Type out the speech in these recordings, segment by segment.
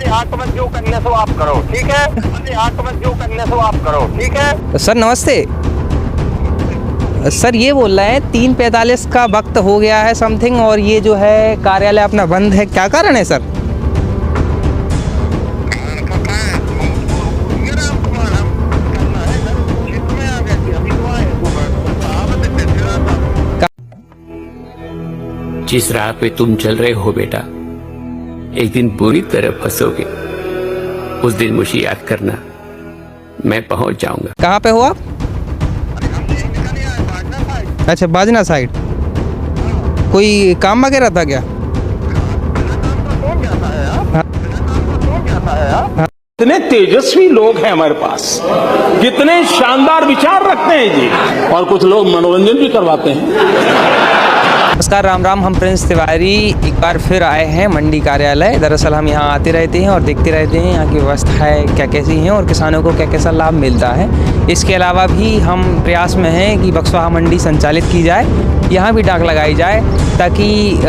हाथ में जो करने सो आप करो, ठीक है। अपने हाथ में जो करने सो आप करो, ठीक है। सर नमस्ते। सर ये बोल रहे हैं 3:45 का वक्त हो गया है समथिंग, और ये जो है कार्यालय अपना बंद है, क्या कारण है सर? जिस राह पे तुम चल रहे हो बेटा, एक दिन बुरी तरह फंसोगे। उस दिन मुझे याद करना, मैं पहुंच जाऊंगा। कहाँ पे हो आप? अच्छा, बाजना साइड। कोई काम वगैरह था क्या? कितने तेजस्वी लोग हैं हमारे पास, कितने शानदार विचार रखते हैं जी, और कुछ लोग मनोरंजन भी करवाते हैं। नमस्कार, राम राम। हम प्रिंस तिवारी एक बार फिर आए हैं मंडी कार्यालय। दरअसल हम यहाँ आते रहते हैं और देखते रहते हैं यहाँ की व्यवस्थाएं क्या कैसी हैं और किसानों को क्या कैसा लाभ मिलता है। इसके अलावा भी हम प्रयास में हैं कि बक्सवाहा मंडी संचालित की जाए, यहाँ भी डाक लगाई जाए ताकि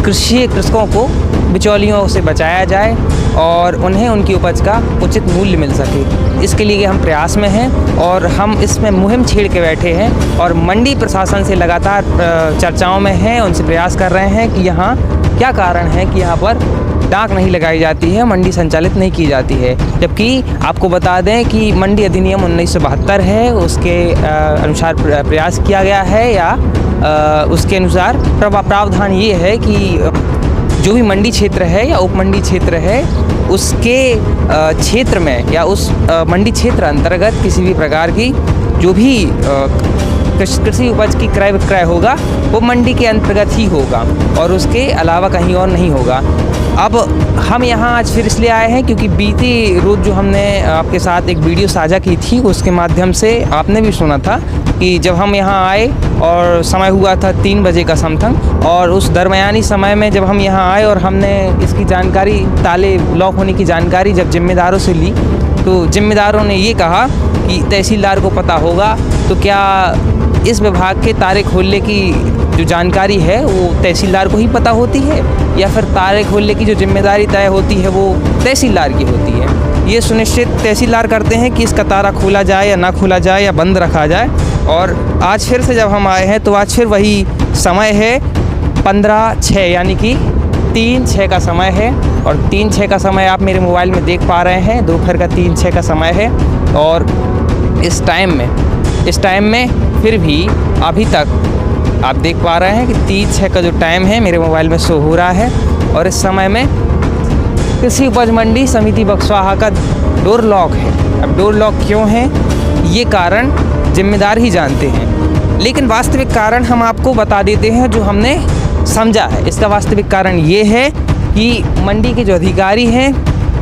कृषकों को बिचौलियों से बचाया जाए और उन्हें उनकी उपज का उचित मूल्य मिल सके। इसके लिए हम प्रयास में हैं और हम इसमें मुहिम छेड़ के बैठे हैं और मंडी प्रशासन से लगातार चर्चाओं में हैं, उनसे प्रयास कर रहे हैं कि यहाँ क्या कारण है कि यहाँ पर डाक नहीं लगाई जाती है, मंडी संचालित नहीं की जाती है। जबकि आपको बता दें कि मंडी अधिनियम 1972 है, उसके अनुसार प्रयास किया गया है या उसके अनुसार प्रावधान ये है कि जो भी मंडी क्षेत्र है या उप मंडी क्षेत्र है उसके क्षेत्र में या उस मंडी क्षेत्र अंतर्गत किसी भी प्रकार की जो भी कृषि उपज की क्रय विक्रय होगा वो मंडी के अंतर्गत ही होगा और उसके अलावा कहीं और नहीं होगा। अब हम यहाँ आज फिर इसलिए आए हैं क्योंकि बीती रोज़ जो हमने आपके साथ एक वीडियो साझा की थी उसके माध्यम से आपने भी सुना था कि जब हम यहाँ आए और समय हुआ था 3 बजे का समथिंग, और उस दरमियानी समय में जब हम यहाँ आए और हमने इसकी जानकारी, ताले लॉक होने की जानकारी जब जिम्मेदारों से ली तो जिम्मेदारों ने ये कहा कि तहसीलदार को पता होगा। तो क्या इस विभाग के ताले खोलने की जो जानकारी है वो तहसीलदार को ही पता होती है या फिर ताले खोलने की जो जिम्मेदारी तय होती है वो तहसीलदार की होती है? ये सुनिश्चित तहसीलदार करते हैं कि इसका ताला खोला जाए या ना खोला जाए या बंद रखा जाए। और आज फिर से जब हम आए हैं तो आज फिर वही समय है 15:06 यानी कि 3:06 का समय है, और 3:06 का समय आप मेरे मोबाइल में देख पा रहे हैं, दोपहर का 3:06 का समय है। और इस टाइम में फिर भी अभी तक आप देख पा रहे हैं कि 3:06 का जो टाइम है मेरे मोबाइल में शो हो रहा है, और इस समय में कृषि उपज मंडी समिति बक्सवाहा का डोर लॉक है। अब डोर लॉक क्यों है ये कारण जिम्मेदार ही जानते हैं, लेकिन वास्तविक कारण हम आपको बता देते हैं जो हमने समझा है। इसका वास्तविक कारण ये है कि मंडी के जो अधिकारी हैं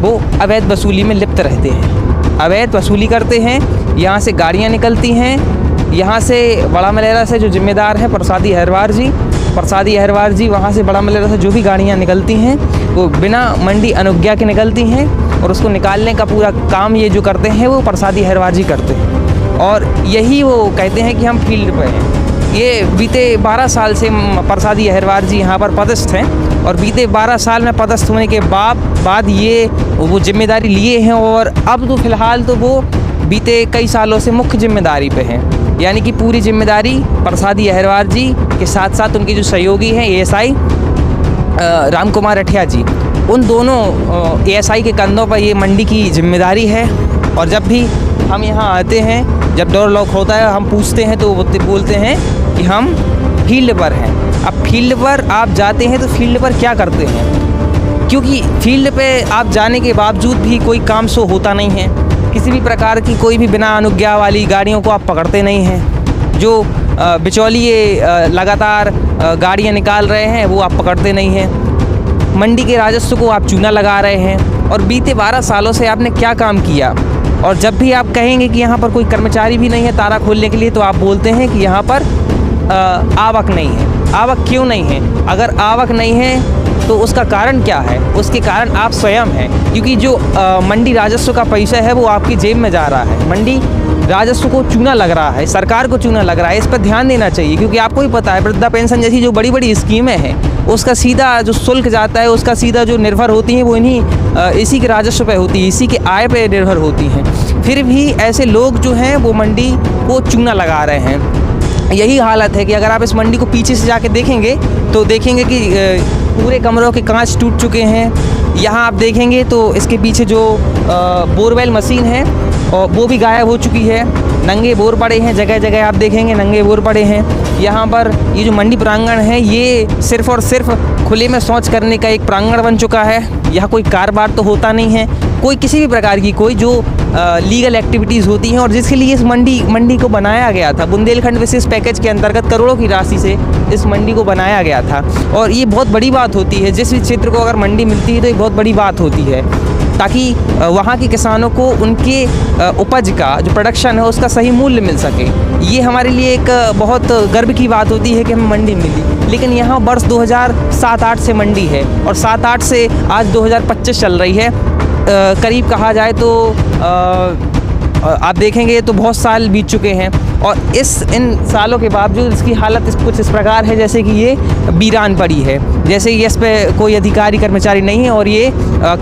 वो अवैध वसूली में लिप्त रहते हैं, अवैध वसूली करते हैं। यहाँ से गाड़ियाँ निकलती हैं, यहाँ से बड़ा मलेरा से जो जिम्मेदार है प्रसादी अहरवार जी वहाँ से बड़ा मलेरा से जो भी गाड़ियाँ निकलती हैं वो बिना मंडी अनुज्ञा के निकलती हैं, और उसको निकालने का पूरा काम ये जो करते हैं वो प्रसादी अहरवार जी करते हैं। और यही वो कहते हैं कि हम फील्ड पे हैं। ये बीते 12 साल से प्रसादी अहरवार जी यहाँ पर पदस्थ हैं, और बीते 12 साल में पदस्थ होने के बाद ये वो जिम्मेदारी लिए हैं, और अब तो फ़िलहाल तो वो बीते कई सालों से मुख्य जिम्मेदारी पे हैं। यानी कि पूरी जिम्मेदारी प्रसादी अहरवार जी के साथ साथ उनके जो सहयोगी हैं ASI राम कुमार अठिया जी, उन दोनों ASI के कंधों पर ये मंडी की जिम्मेदारी है। और जब भी हम यहाँ आते हैं, जब डोर लॉक होता है, हम पूछते हैं तो वो बोलते हैं कि हम फील्ड पर हैं। अब फील्ड पर आप जाते हैं तो फील्ड पर क्या करते हैं? क्योंकि फील्ड पे आप जाने के बावजूद भी कोई काम सो होता नहीं है, किसी भी प्रकार की कोई भी बिना अनुज्ञा वाली गाड़ियों को आप पकड़ते नहीं हैं। जो बिचौलिए लगातार गाड़ियाँ निकाल रहे हैं वो आप पकड़ते नहीं हैं। मंडी के राजस्व को आप चूना लगा रहे हैं। और बीते 12 सालों से आपने क्या काम किया? और जब भी आप कहेंगे कि यहाँ पर कोई कर्मचारी भी नहीं है ताला खोलने के लिए, तो आप बोलते हैं कि यहाँ पर आवक नहीं है। आवक क्यों नहीं है? अगर आवक नहीं है तो उसका कारण क्या है? उसके कारण आप स्वयं हैं, क्योंकि जो मंडी राजस्व का पैसा है वो आपकी जेब में जा रहा है। मंडी राजस्व को चूना लग रहा है, सरकार को चूना लग रहा है। इस पर ध्यान देना चाहिए, क्योंकि आपको ही पता है वृद्धा पेंशन जैसी जो बड़ी बड़ी स्कीमें हैं उसका सीधा जो शुल्क जाता है, उसका सीधा जो निर्भर होती हैं वो इसी के राजस्व पे होती है, इसी के आय पे निर्भर होती हैं। फिर भी ऐसे लोग जो हैं वो मंडी को चूना लगा रहे हैं। यही हालत है कि अगर आप इस मंडी को पीछे से जाके देखेंगे तो देखेंगे कि पूरे कमरों के कांच टूट चुके हैं। यहाँ आप देखेंगे तो इसके पीछे जो बोरवेल मशीन है और वो भी गायब हो चुकी है। नंगे बोर पड़े हैं, जगह जगह आप देखेंगे नंगे बोर पड़े हैं। यहाँ पर ये जो मंडी प्रांगण है ये सिर्फ़ और सिर्फ खुले में शौच करने का एक प्रांगण बन चुका है। यहाँ कोई कारोबार तो होता नहीं है, कोई किसी भी प्रकार की कोई जो लीगल एक्टिविटीज़ होती हैं, और जिसके लिए इस मंडी को बनाया गया था। बुंदेलखंड विशेष पैकेज के अंतर्गत करोड़ों की राशि से इस मंडी को बनाया गया था। और ये बहुत बड़ी बात होती है, जिस भी क्षेत्र को अगर मंडी मिलती है तो ये बहुत बड़ी बात होती है, ताकि वहाँ के किसानों को उनके उपज का जो प्रोडक्शन है उसका सही मूल्य मिल सके। ये हमारे लिए एक बहुत गर्व की बात होती है कि हमें मंडी मिली। लेकिन यहाँ वर्ष 2007-8 से मंडी है और 7-8 से आज 2025 चल रही है। करीब कहा जाए तो आप देखेंगे तो बहुत साल बीत चुके हैं, और इन सालों के बावजूद इसकी हालत कुछ इस प्रकार है जैसे कि ये वीरान पड़ी है, जैसे कि इस पे कोई अधिकारी कर्मचारी नहीं है और ये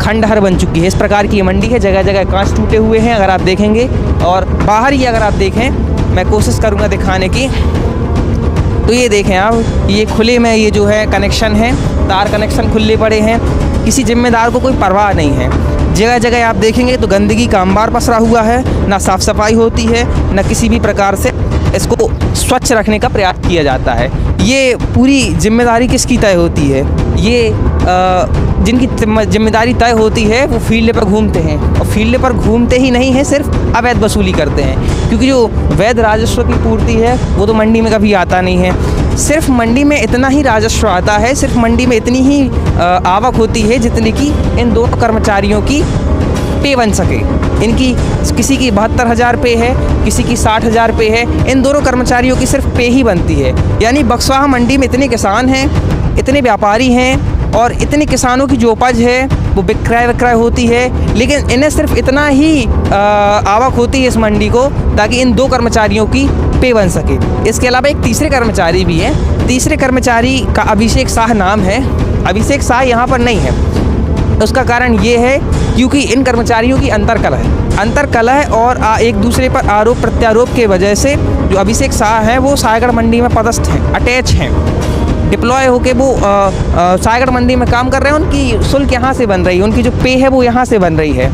खंडहर बन चुकी है। इस प्रकार की ये मंडी है, जगह जगह कांच टूटे हुए हैं अगर आप देखेंगे। और बाहर ही अगर आप देखें, मैं कोशिश करूँगा दिखाने की, तो ये देखें आप, ये खुले में ये जो है कनेक्शन है, तार कनेक्शन खुले पड़े हैं। किसी जिम्मेदार को कोई परवाह नहीं है। जगह जगह आप देखेंगे तो गंदगी का अंबार पसरा हुआ है, ना साफ़ सफाई होती है, ना किसी भी प्रकार से इसको स्वच्छ रखने का प्रयास किया जाता है। ये पूरी जिम्मेदारी किसकी तय होती है? ये जिनकी जिम्मेदारी तय होती है वो फील्ड पर घूमते हैं, और फील्ड पर घूमते ही नहीं है, सिर्फ अवैध वसूली करते हैं। क्योंकि जो वैध राजस्व की पूर्ति है वो तो मंडी में कभी आता नहीं है। सिर्फ मंडी में इतना ही राजस्व आता है, सिर्फ मंडी में इतनी ही आवक होती है जितनी कि इन दोनों कर्मचारियों की पे बन सके। इनकी किसी की 72,000 पे है, किसी की 60,000 पे है। इन दोनों कर्मचारियों की सिर्फ पे ही बनती है। यानी बक्सवाहा मंडी में इतने किसान हैं, इतने व्यापारी हैं, और इतने किसानों की जो उपज है वो विक्रय होती है, लेकिन इन्हें सिर्फ इतना ही आवक होती है इस मंडी को, ताकि इन दो कर्मचारियों की पे बन सके। इसके अलावा एक तीसरे कर्मचारी भी हैं। तीसरे कर्मचारी का अभिषेक शाह नाम है। अभिषेक शाह यहाँ पर नहीं है। उसका कारण ये है क्योंकि इन कर्मचारियों की अंतरकलह और एक दूसरे पर आरोप प्रत्यारोप के वजह से जो अभिषेक शाह हैं वो सायगढ़ मंडी में पदस्थ हैं, अटैच हैं, डिप्लॉय होके वो सायगढ़ मंडी में काम कर रहे हैं। उनकी शुल्क यहाँ से बन रही है, उनकी जो पे है वो यहाँ से बन रही है।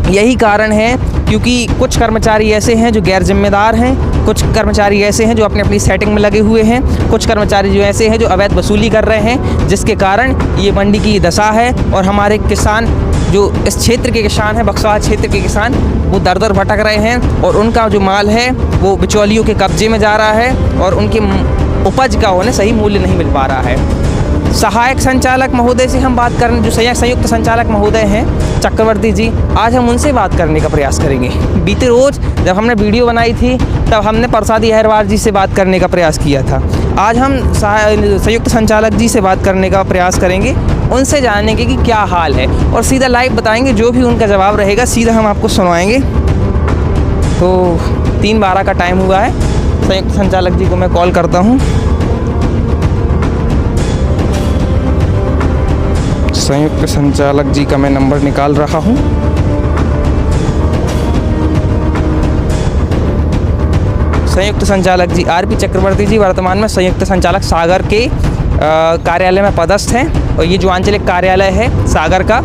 यही कारण है क्योंकि कुछ कर्मचारी ऐसे हैं जो गैर जिम्मेदार हैं, कुछ कर्मचारी ऐसे हैं जो अपनी सेटिंग में लगे हुए हैं, कुछ कर्मचारी जो ऐसे हैं जो अवैध वसूली कर रहे हैं, जिसके कारण ये मंडी की दशा है। और हमारे किसान जो इस क्षेत्र के किसान हैं, बक्सवाहा क्षेत्र के किसान, वो दर दर भटक रहे हैं और उनका जो माल है वो बिचौलियों के कब्जे में जा रहा है और उनके उपज का उन्हें सही मूल्य नहीं मिल पा रहा है। सहायक संचालक महोदय से हम बात करें, जो संयुक्त संचालक महोदय हैं चक्रवर्ती जी, आज हम उनसे बात करने का प्रयास करेंगे। बीते रोज़ जब हमने वीडियो बनाई थी तब हमने प्रसादी अहरवार जी से बात करने का प्रयास किया था। आज हम संयुक्त संचालक जी से बात करने का प्रयास करेंगे, उनसे जानेंगे कि क्या हाल है, और सीधा लाइव बताएंगे। जो भी उनका जवाब रहेगा सीधा हम आपको सुनवाएंगे। तो 3:12 का टाइम हुआ है। संयुक्त संचालक जी को मैं कॉल करता हूँ। संयुक्त संचालक जी का मैं नंबर निकाल रहा हूँ। संयुक्त संचालक जी आरपी चक्रवर्ती जी वर्तमान में संयुक्त संचालक सागर के कार्यालय में पदस्थ हैं, और ये जो आंचलिक कार्यालय है सागर का,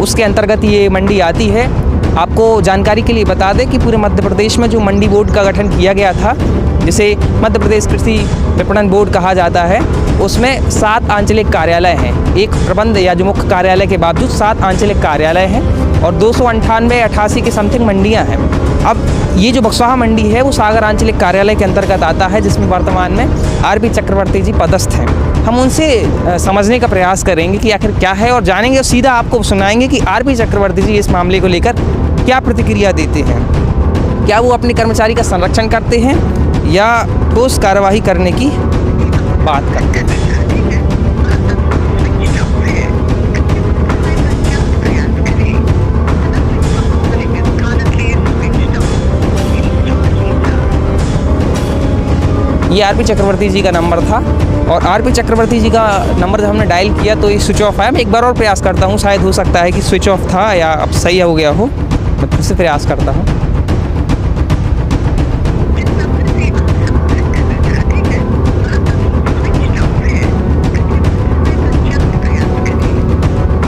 उसके अंतर्गत ये मंडी आती है। आपको जानकारी के लिए बता दें कि पूरे मध्य प्रदेश में जो मंडी बोर्ड का गठन किया गया था, जिसे मध्य प्रदेश कृषि विपणन बोर्ड कहा जाता है, उसमें 7 आंचलिक कार्यालय हैं। एक प्रबंध या जो मुख्य कार्यालय के बावजूद 7 आंचलिक कार्यालय हैं और 298-88 की समथिंग मंडियां हैं। अब ये जो बक्सवाहा मंडी है वो सागर आंचलिक कार्यालय के अंतर्गत आता है, जिसमें वर्तमान में आरपी चक्रवर्ती जी पदस्थ हैं। हम उनसे समझने का प्रयास करेंगे कि आखिर क्या है, और जानेंगे और सीधा आपको सुनाएंगे कि आरपी चक्रवर्ती जी इस मामले को लेकर क्या प्रतिक्रिया देते हैं। क्या वो अपने कर्मचारी का संरक्षण करते हैं या ठोस कार्रवाई करने की बात करते हैं। ये आरपी चक्रवर्ती जी का नंबर था और आरपी चक्रवर्ती जी का नंबर जब हमने डायल किया तो ये स्विच ऑफ आया। मैं एक बार और प्रयास करता हूँ, शायद हो सकता है कि स्विच ऑफ था या अब सही हो गया हो। मैं फिर से प्रयास करता हूँ।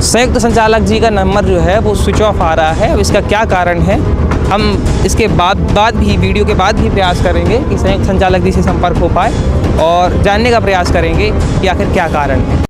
संयुक्त संचालक जी का नंबर जो है वो स्विच ऑफ आ रहा है। अब इसका क्या कारण है, हम इसके बाद भी वीडियो के बाद भी प्रयास करेंगे कि संयुक्त संचालक जी से संपर्क हो पाए और जानने का प्रयास करेंगे कि आखिर क्या कारण है।